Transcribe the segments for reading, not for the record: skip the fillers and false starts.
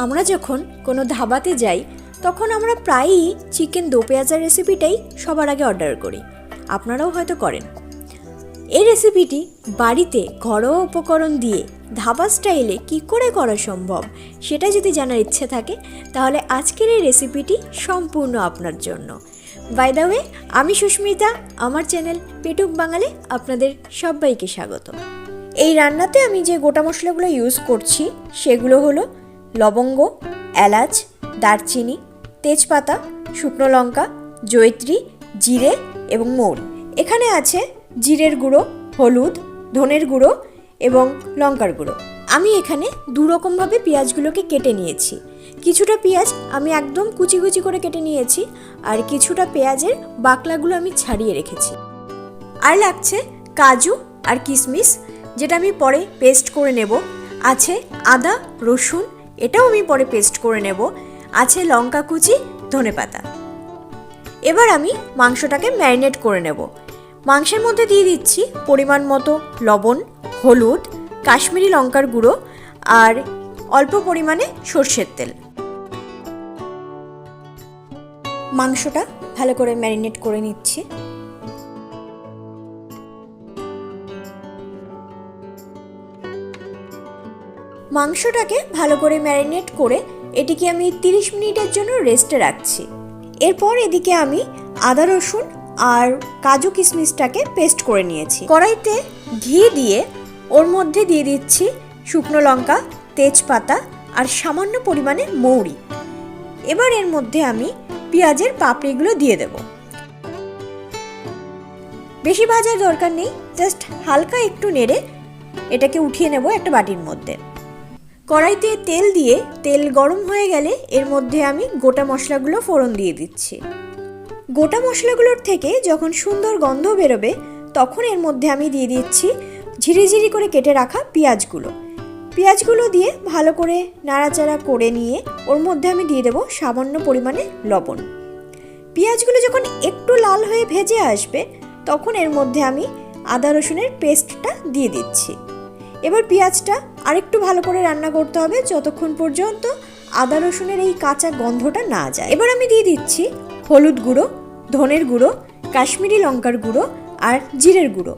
আমরা যখন কোনো ধাবাতে যাই তখন আমরা প্রায়ই চিকেন দো পেঁয়াজা রেসিপিটাই সবার আগে অর্ডার করি। আপনারাও হয়তো করেন। এই রেসিপিটি বাড়িতে ঘরোয়া উপকরণ দিয়ে ধাবা স্টাইলে কি করে করা সম্ভব সেটা যদি জানার ইচ্ছে থাকে তাহলে আজকের এই রেসিপিটি সম্পূর্ণ আপনার জন্য। বাই দ্য ওয়ে, আমি সুস্মিতা, আমার চ্যানেল পেটুক বাঙালি আপনাদের সবাইকে স্বাগত। এই রান্নাতে আমি যে গোটা মশলাগুলো ইউজ করছি সেগুলো হলো লবঙ্গ, এলাচ, দারচিনি, তেজপাতা, শুকনো লঙ্কা, জয়িত্রী, জিরে এবং মৌরি। এখানে আছে জিরের গুঁড়ো, হলুদ, ধনের গুঁড়ো এবং লঙ্কার গুঁড়ো। আমি এখানে দু রকমভাবে পেঁয়াজগুলোকে কেটে নিয়েছি। কিছুটা পেঁয়াজ আমি একদম কুচি কুচি করে কেটে নিয়েছি, আর কিছুটা পেঁয়াজের বাকলাগুলো আমি ছাড়িয়ে রেখেছি। আর লাগছে কাজু আর কিশমিশ, যেটা আমি পরে পেস্ট করে নেব। আছে আদা, রসুন, এটাও আমি পরে পেস্ট করে নেব। আছে লঙ্কা কুচি, ধনেপাতা। এবার আমি মাংসটাকে ম্যারিনেট করে নেব। মাংসের মধ্যে দিয়ে দিচ্ছি পরিমাণ মতো লবণ, হলুদ, কাশ্মীরি লঙ্কার গুঁড়ো আর অল্প পরিমাণে সর্ষের তেল। মাংসটা ভালো করে ম্যারিনেট করে নিচ্ছি। মাংসটাকে ভালো করে ম্যারিনেট করে এটিকে আমি 30 মিনিটের জন্য রেস্টে রাখছি। এরপর এদিকে আমি আদা, রসুন আর কাজু কিশমিশটাকে পেস্ট করে নিয়েছি। কড়াইতে ঘি দিয়ে ওর মধ্যে দিয়ে দিচ্ছি শুকনো লঙ্কা, তেজপাতা আর সামান্য পরিমাণে মৌরি। এবার এর মধ্যে আমি পেঁয়াজের পাপড়িগুলো দিয়ে দেব। বেশি ভাজার দরকার নেই, জাস্ট হালকা একটু নেড়ে এটাকে উঠিয়ে নেব একটা বাটির মধ্যে। কড়াইতে তেল দিয়ে তেল গরম হয়ে গেলে এর মধ্যে আমি গোটা মশলাগুলো ফোড়ন দিয়ে দিচ্ছি। গোটা মশলাগুলোর থেকে যখন সুন্দর গন্ধ বেরোবে তখন এর মধ্যে আমি দিয়ে দিচ্ছি ঝিরিঝিরি করে কেটে রাখা পেঁয়াজগুলো দিয়ে ভালো করে নাড়াচাড়া করে নিয়ে ওর মধ্যে আমি দিয়ে দেবো সামান্য পরিমাণে লবণ। পেঁয়াজগুলো যখন একটু লাল হয়ে ভেজে আসবে তখন এর মধ্যে আমি আদা রসুনের পেস্টটা দিয়ে দিচ্ছি। এবার পেঁয়াজটা আরেকটু ভালো করে রান্না করতে হবে যতক্ষণ পর্যন্ত আদা রসুনের এই কাঁচা গন্ধটা না যায়। এবার আমি দিয়ে দিচ্ছি হলুদ গুঁড়ো, ধনের গুঁড়ো, কাশ্মীরি লঙ্কার গুঁড়ো আর জিরের গুঁড়ো।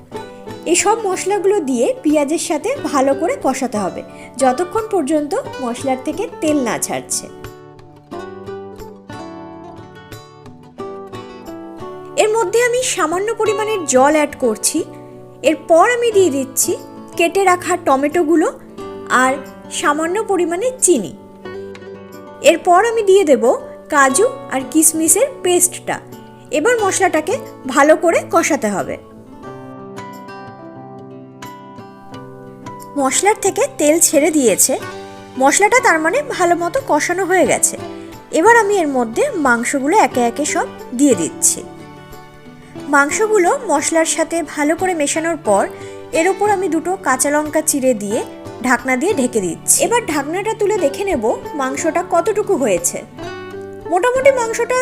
এসব মশলাগুলো দিয়ে পেঁয়াজের সাথে ভালো করে কষাতে হবে যতক্ষণ পর্যন্ত মশলার থেকে তেল না ছাড়ছে। এর মধ্যে আমি সামান্য পরিমাণের জল অ্যাড করছি। এরপর আমি দিয়ে দিচ্ছি কেটে রাখা টমেটোগুলো আর সামান্য পরিমাণে চিনি। এরপর আমি দিয়ে দেব কাজু আর কিশমিশের পেস্টটা। এবার মশলাটাকে ভালো করে কষাতে হবে। মশলার থেকে তেল ছেড়ে দিয়েছে, মশলাটা তার মানে ভালো মতো কষানো হয়ে গেছে। এবার আমি এর মধ্যে মাংসগুলো একে একে সব দিয়ে দিচ্ছি। মাংসগুলো মশলার সাথে ভালো করে মেশানোর পর এর উপর আমি দুটো কাঁচা লঙ্কা চিড়ে দিয়ে ঢাকনা দিয়ে ঢেকে দিচ্ছি। এবার ঢাকনাটা তুলে দেখে নেব মাংসটা কতটুকু হয়েছে। মোটামুটি মাংসটা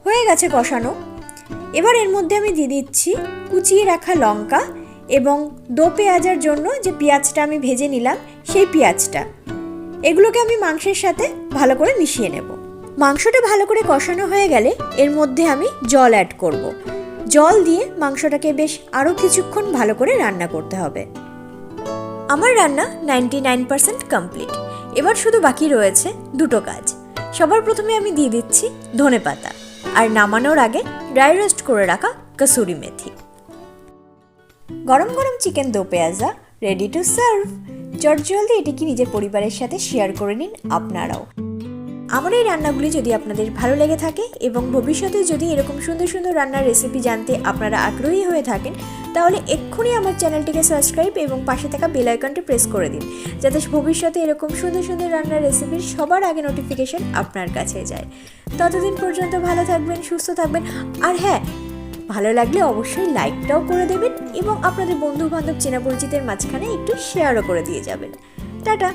হয়ে গেছে কষানো। এবার এর মধ্যে আমি দিয়ে দিচ্ছি কুচিয়ে রাখা লঙ্কা এবং দো পেঁয়াজের জন্য যে পেঁয়াজটা আমি ভেজে নিলাম সেই পেঁয়াজটা। এগুলোকে আমি মাংসের সাথে ভালো করে মিশিয়ে নেব। মাংসটা ভালো করে কষানো হয়ে গেলে এর মধ্যে আমি জল অ্যাড করব। জল দিয়ে মাংসটাকে বেশ আরও কিছুক্ষণ ভালো করে রান্না করতে হবে। আমার রান্না 99% কমপ্লিট। এবার শুধু বাকি রয়েছে দুটো কাজ। সবার প্রথমে আমি দিয়ে দিচ্ছি ধনেপাতা আর নামানোর আগে ড্রাই রোস্ট করে রাখা কসুরি মেথি। গরম গরম চিকেন দো পেঁয়াজা রেডি টু সার্ভ। জলদি এটিকে নিজের পরিবারের সাথে শেয়ার করে নিন আপনারাও। আমার এই রান্নাগুলি যদি আপনাদের ভালো লেগে থাকে এবং ভবিষ্যতে যদি এরকম সুন্দর সুন্দর রান্নার রেসিপি জানতে আপনারা আগ্রহী হয়ে থাকেন তাহলে এক্ষুনি আমার চ্যানেলটিকে সাবস্ক্রাইব এবং পাশে থাকা বেল আইকনটি প্রেস করে দিন, যাতে ভবিষ্যতে এরকম সুন্দর সুন্দর রান্নার রেসিপির সবার আগে নোটিফিকেশন আপনার কাছে যায়। ততদিন পর্যন্ত ভালো থাকবেন, সুস্থ থাকবেন। আর হ্যাঁ, ভালো লাগলে অবশ্যই লাইকটাও করে দেবেন এবং আপনাদের বন্ধু বান্ধব চেনা পরিচিতের মাঝখানে একটু শেয়ারও করে দিয়ে যাবেন। টাটা।